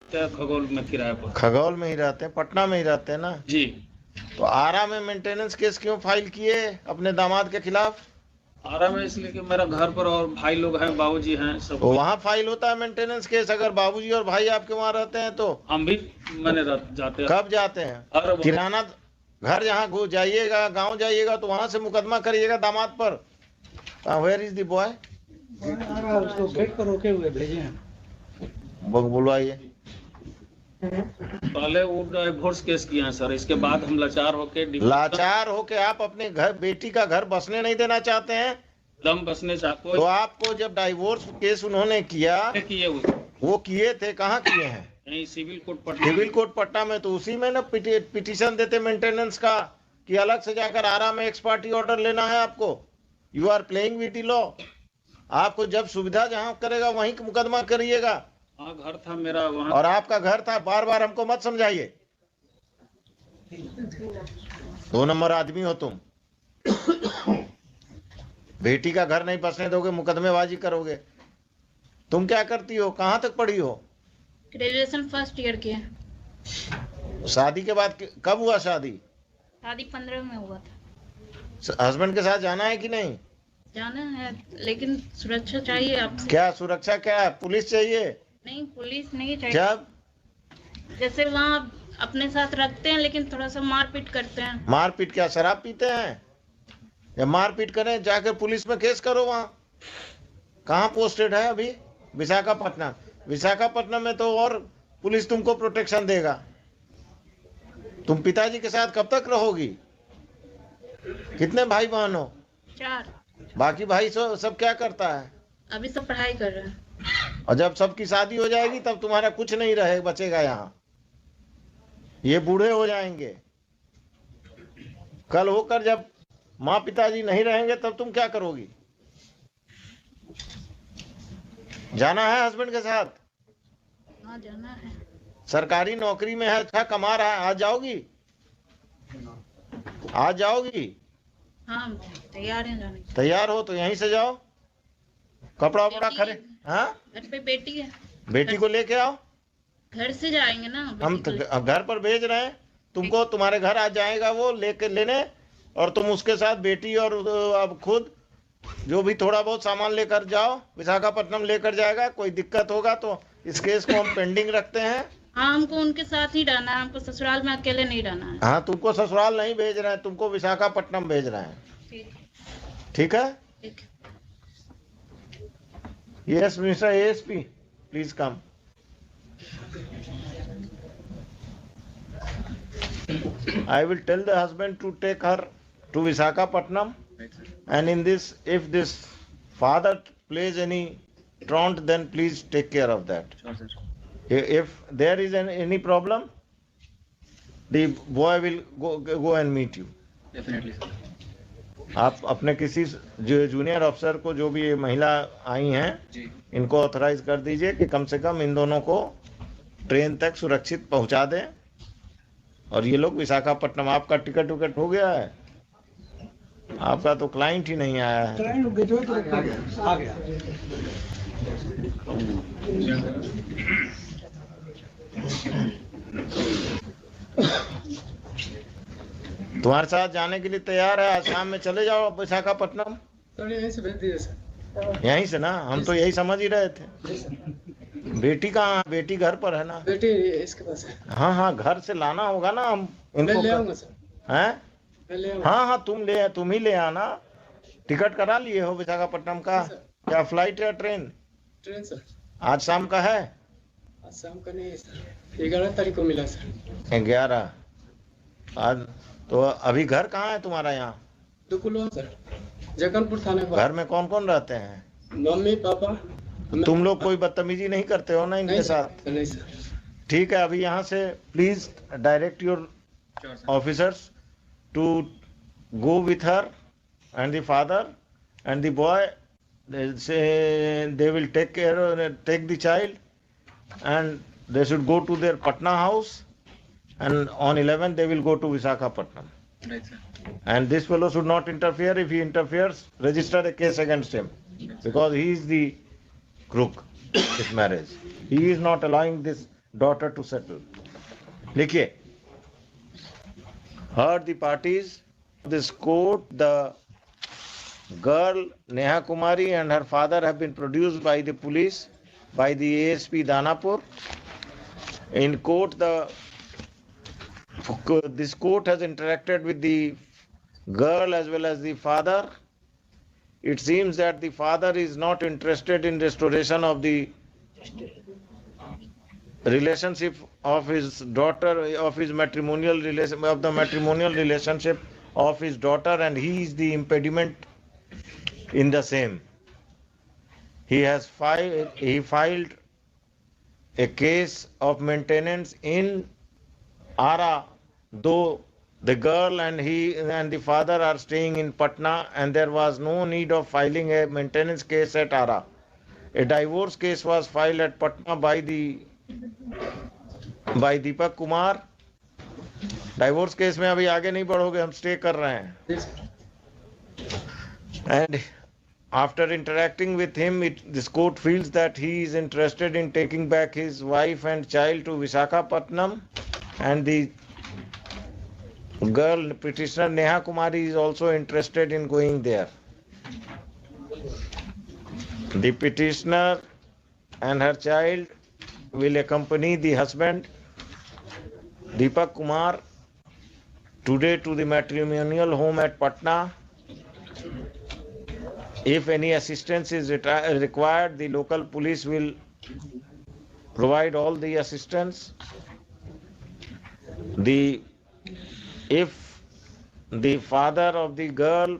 खगौल में किराए पर। खगौल में ही रहते हैं, पटना में ही रहते हैं ना जी। तो आरा में मेंटेनेंस केस क्यों फाइल किए अपने दामाद के खिलाफ? आरा में इसलिए कि मेरा घर पर और भाई लोग हैं, बाबूजी हैं सब। तो वहाँ फाइल होता है मेंटेनेंस केस अगर बाबूजी और भाई आपके वहाँ रहते हैं तो? हम भी मैंने जाते हैं। कब जाते हैं? किराना घर जहाँ घुस जाइएगा, गांव जाइएगा तो वहां से मुकदमा करिएगा दामाद पर। Where is the boy? उसको गेट पर रोके हुए भेजे हैं। बुलवाइए। पहले वो डिवोर्स केस किया है सर, इसके बाद हम लाचार होके आप अपने घर बेटी का घर बसने नहीं देना चाहते हैं? दम बसने चाहते तो आपको जब डाइवोर्स केस उन्होंने किया, वो किए थे, कहाँ किए हैं? नहीं, सिविल कोर्ट पटना में। तो उसी में ना पिटीशन देते मेंटेनेंस का कि अलग से जाकर आरा में एक्स पार्टी ऑर्डर लेना है आपको। You are playing with the law. आपको जब सुविधा जहां करेगा वहीं मुकदमा करिएगा। हाँ, घर था मेरा वहाँ। और आपका घर था, बार बार हमको मत समझाइए। 2 नंबर आदमी हो तुम। बेटी का घर नहीं बसने दोगे, मुकदमेबाजी करोगे। तुम क्या करती हो, कहाँ तक पढ़ी हो? ग्रेजुएशन फर्स्ट ईयर की है। शादी के बाद कब हुआ शादी? शादी 15 में हुआ था। हस्बैंड के साथ जाना है कि नहीं? जाना है, लेकिन सुरक्षा चाहिए आपसे। क्या सुरक्षा, क्या है? पुलिस चाहिए? नहीं, पुलिस नहीं चाहिए। जब जैसे वहाँ अपने साथ रखते हैं लेकिन थोड़ा सा मारपीट करते हैं। मारपीट क्या, शराब पीते हैं? या मारपीट करें, जाकर पुलिस में केस करो। वहाँ कहाँ पोस्टेड है अभी? विशाखापट्टनम। विशाखापट्टनम में तो और पुलिस तुमको प्रोटेक्शन देगा। तुम पिताजी के साथ कब तक रहोगी? कितने भाई बहन हो? 4। बाकी भाई सब क्या करता है? अभी सब पढ़ाई कर रहे हैं। और जब सबकी शादी हो जाएगी तब तुम्हारा कुछ नहीं रहे बचेगा यहाँ। ये बूढ़े हो जाएंगे। कल होकर जब माँ पिताजी नहीं रहेंगे तब तुम क्या करोगी? जाना है हस्बैंड के साथ? हाँ, जाना है। सरकारी नौकरी में है, अच्छा कमा रहा है। आज जाओगी? आज जाओगी? हाँ, तैयार हैं जाने। तैयार हो तो यहीं से जाओ, कपड़ा वपड़ा खरीद। हाँ, घर पे बेटी है। बेटी को लेके आओ। घर से जाएंगे ना। हम तो घर पर भेज रहे हैं तुमको, तुम्हारे घर आ जाएगा वो लेके लेने, और तुम उसके साथ बेटी और अब खुद जो भी थोड़ा बहुत सामान लेकर जाओ। विशाखापट्टनम लेकर जाएगा। कोई दिक्कत होगा तो इस केस को हम पेंडिंग रखते हैं। हाँ, हमको उनके साथ ही रहना है, हमको ससुराल में अकेले नहीं रहना है। हाँ, तुमको ससुराल नहीं भेज रहे हैं, तुमको विशाखापट्टनम भेज रहे हैं। ठीक है? ठीक। Yes mister ASP, please come. I will tell the husband to take her to Visakhapatnam, and in this, if this father plays any truant, then please take care of that. Sure, sir. If there is any problem, the boy will go and meet you. Definitely, sir. आप अपने किसी junior अफसर को, जो भी ये महिला आई हैं, इनको ऑथराइज कर दीजिए कि कम से कम इन दोनों को ट्रेन तक सुरक्षित पहुंचा दें। और ये लोग विशाखापट्टनम, आपका टिकट विकट हो गया है? आपका तो क्लाइंट ही नहीं आया है। आ गया। तुम्हारे साथ जाने के लिए तैयार है। आज शाम में चले जाओ विशाखापट्टनम। सर यहीं से भेज दीजिए सर। यहीं से ना, हम तो यही समझ ही रहे थे। बेटी कहाँ? बेटी घर पर है ना? बेटी इसके पास है। हाँ हाँ, घर से लाना होगा ना हम इनको। मैं ले आऊंगा सर। हैं? मैं ले आऊंगा। हाँ हाँ, तुम ही ले आना। टिकट करा लिए हो विशाखापट्टनम का? क्या फ्लाइट या ट्रेन? Train sir. आज शाम का है? आज शाम का नहीं है सर, 11 तारीख को मिला सर। 11 आज? तो अभी घर कहाँ है तुम्हारा? यहाँ दुकुलवा सर, जगनपुर थाने पर। घर में कौन कौन रहते हैं? Mummy papa. तुम लोग कोई बदतमीजी नहीं करते हो ना इनके साथ? नहीं सर। ठीक है, अभी यहाँ से please direct your officers to go with her and the father and the boy. They say they will take the child, and they should go to their Patna house, and on 11 they will go to Visakhapatnam. Right, sir. And this fellow should not interfere. If he interferes, register a case against him, because he is the crook of this marriage. He is not allowing this daughter to settle. लिखिए. Heard the parties. This court, the girl Neha Kumari and her father have been produced by the police, by the ASP Danapur. In court, this court has interacted with the girl as well as the father. It seems that the father is not interested in restoration of the relationship of his daughter, of his matrimonial relation, of the matrimonial relationship of his daughter, and he is the impediment in the same. He filed a case of maintenance in Ara, though the girl and the father are staying in Patna, and there was no need of filing a maintenance case at Ara. A divorce case was filed at Patna by Deepak Kumar. Divorce case में अभी आगे नहीं बढ़ोगे, हम stay कर रहे हैं. And after interacting with him, this court feels that he is interested in taking back his wife and child to Visakhapatnam, and the girl petitioner Neha Kumari is also interested in going there. The petitioner and her child will accompany the husband Deepak Kumar today to the matrimonial home at Patna. If any assistance is required, the local police will provide all the assistance. If the father of the girl